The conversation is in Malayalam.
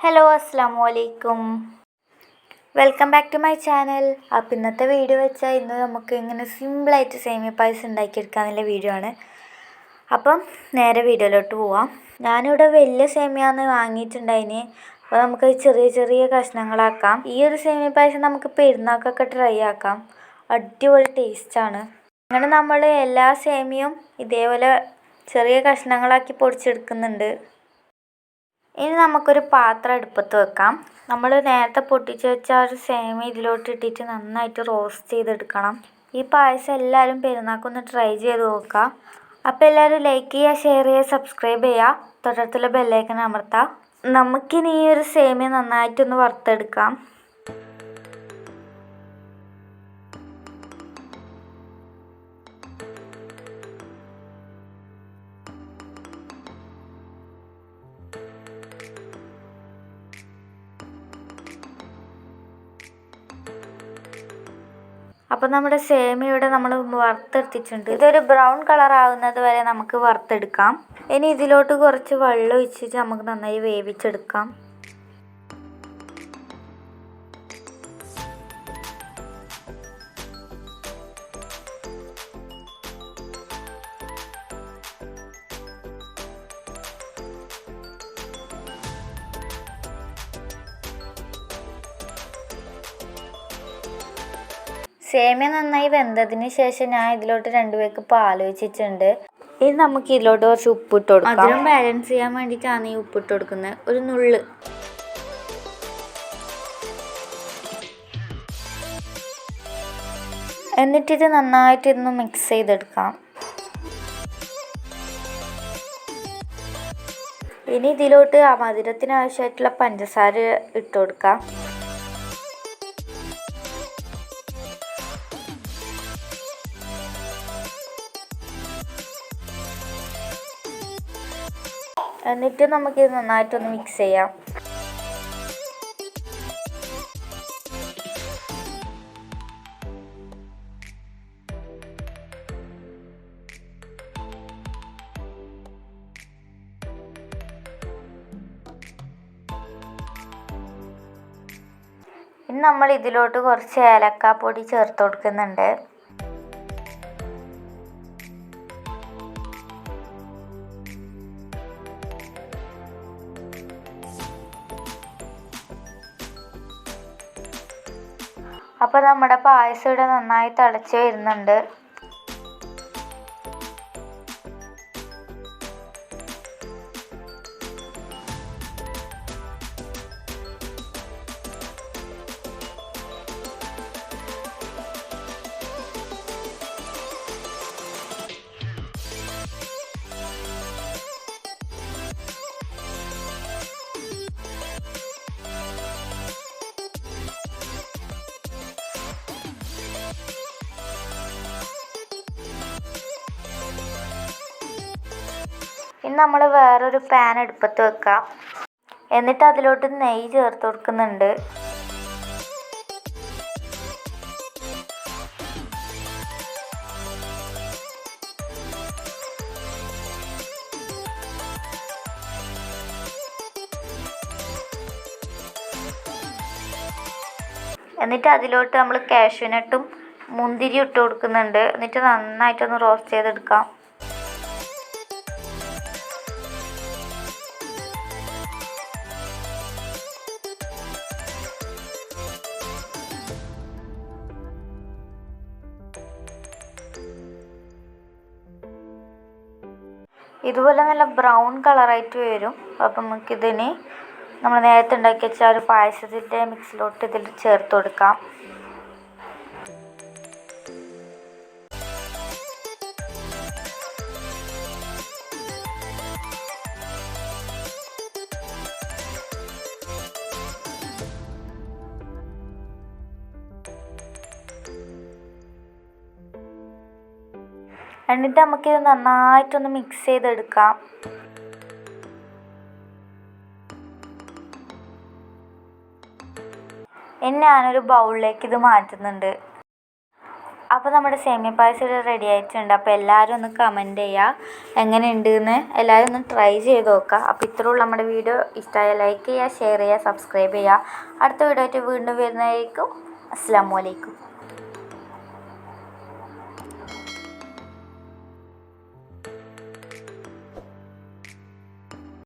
ഹലോ അസ്സാം വലൈക്കും. Welcome back to my channel. അപ്പോൾ ഇന്നത്തെ വീഡിയോ വെച്ചാൽ ഇന്ന് നമുക്ക് ഇങ്ങനെ സിമ്പിളായിട്ട് സേമിയ പായസം ഉണ്ടാക്കിയെടുക്കാമെന്നുള്ള വീഡിയോ ആണ്. അപ്പം നേരെ വീഡിയോയിലോട്ട് പോവാം. ഞാനിവിടെ വലിയ സേമിയാന്ന് വാങ്ങിയിട്ടുണ്ടായിന്. അപ്പോൾ നമുക്ക് ചെറിയ ചെറിയ കഷ്ണങ്ങളാക്കാം. ഈ ഒരു സേമിയ പായസം നമുക്ക് പെരുന്നാൾക്കൊക്കെ ട്രൈ ആക്കാം. അടിപൊളി ടേസ്റ്റാണ്. അങ്ങനെ നമ്മൾ എല്ലാ സേമിയയും ഇതേപോലെ ചെറിയ കഷ്ണങ്ങളാക്കി പൊടിച്ചെടുക്കുന്നുണ്ട്. ഇനി നമുക്കൊരു പാത്രം അടുപ്പത്ത് വെക്കാം. നമ്മൾ നേരത്തെ പൊട്ടിച്ച് വെച്ച ഒരു സേമിയ ഇതിലോട്ട് ഇട്ടിട്ട് നന്നായിട്ട് റോസ്റ്റ് ചെയ്തെടുക്കണം. ഈ പായസം എല്ലാവരും പെരുന്നാൾക്കൊന്ന് ട്രൈ ചെയ്ത് നോക്കുക. അപ്പോൾ എല്ലാവരും ലൈക്ക് ചെയ്യുക, ഷെയർ ചെയ്യുക, സബ്സ്ക്രൈബ് ചെയ്യുക, തൊട്ടടുത്തുള്ള ബെല്ലൈക്കൺ അമർത്താം. നമുക്കിനി ഈ ഒരു സേമിയ നന്നായിട്ടൊന്ന് വറുത്തെടുക്കാം. അപ്പോൾ നമ്മുടെ സേമിയയുടെ നമ്മൾ വറുത്തെടുത്തിട്ടുണ്ട്. ഇതൊരു ബ്രൗൺ കളർ ആവുന്നത് വരെ നമുക്ക് വറുത്തെടുക്കാം. ഇനി ഇതിലോട്ട് കുറച്ച് വെള്ളം ഒഴിച്ചിട്ട് നമുക്ക് നന്നായി വേവിച്ചെടുക്കാം. സേമിയ നന്നായി വെന്തതിന് ശേഷം ഞാൻ ഇതിലോട്ട് 2 പേക്ക് പാൽ ഒഴിച്ചിട്ടുണ്ട്. ഇനി നമുക്ക് ഇതിലോട്ട് കുറച്ച് ഉപ്പിട്ട് കൊടുക്കാം. മധുരം ബാലൻസ് ചെയ്യാൻ വേണ്ടിയിട്ടാണ് ഈ ഉപ്പിട്ട് കൊടുക്കുന്നത്, ഒരു നുള്ള്. എന്നിട്ടിത് നന്നായിട്ട് ഇന്ന് മിക്സ് ചെയ്തെടുക്കാം. ഇനി ഇതിലോട്ട് ആ മധുരത്തിന് ആവശ്യമായിട്ടുള്ള പഞ്ചസാര ഇട്ട് കൊടുക്കാം. എന്നിട്ട് നമുക്കിത് നന്നായിട്ടൊന്ന് മിക്സ് ചെയ്യാം. ഇനി നമ്മൾ ഇതിലോട്ട് കുറച്ച് ഏലക്കാപ്പൊടി ചേർത്ത് കൊടുക്കുന്നുണ്ട്. അപ്പോൾ നമ്മുടെ പായസം ഇവിടെ നന്നായി തിളച്ച് വരുന്നുണ്ട്. ഇനി നമ്മൾ വേറൊരു പാൻ അടുപ്പത്ത് വെക്കാം. എന്നിട്ട് അതിലോട്ട് നെയ്യ് ചേർത്ത് കൊടുക്കുന്നുണ്ട്. എന്നിട്ട് അതിലോട്ട് നമ്മൾ കാഷ്യൂനട്ടും മുന്തിരി ഇട്ട് കൊടുക്കുന്നുണ്ട്. എന്നിട്ട് നന്നായിട്ടൊന്ന് റോസ്റ്റ് ചെയ്തെടുക്കാം. ഇതുപോലെ നല്ല ബ്രൗൺ കളറായിട്ട് വരും. അപ്പം നമുക്കിതിന് നമ്മൾ നേരത്തെ ഉണ്ടാക്കി വെച്ച ഒരു പായസത്തിൻ്റെ മിക്സിലോട്ട് ഇതിൽ ചേർത്ത് കൊടുക്കാം. എന്നിട്ട് നമുക്കിത് നന്നായിട്ടൊന്ന് മിക്സ് ചെയ്തെടുക്കാം. ഇനി ഞാനൊരു ബൗളിലേക്ക് ഇത് മാറ്റുന്നുണ്ട്. അപ്പോൾ നമ്മുടെ സേമിയ പായസം റെഡി ആയിട്ടുണ്ട്. അപ്പോൾ എല്ലാവരും ഒന്ന് കമൻറ്റ് ചെയ്യുക എങ്ങനെയുണ്ട് എന്ന്. എല്ലാവരും ഒന്ന് ട്രൈ ചെയ്ത് നോക്കുക. അപ്പോൾ ഇത്രയുള്ള നമ്മുടെ വീഡിയോ ഇഷ്ടമായ ലൈക്ക് ചെയ്യുക, ഷെയർ ചെയ്യുക, സബ്സ്ക്രൈബ് ചെയ്യുക. അടുത്ത വീഡിയോ ആയിട്ട് വീണ്ടും വരുന്നതായിരിക്കും. അസ്സലാമു അലൈക്കും.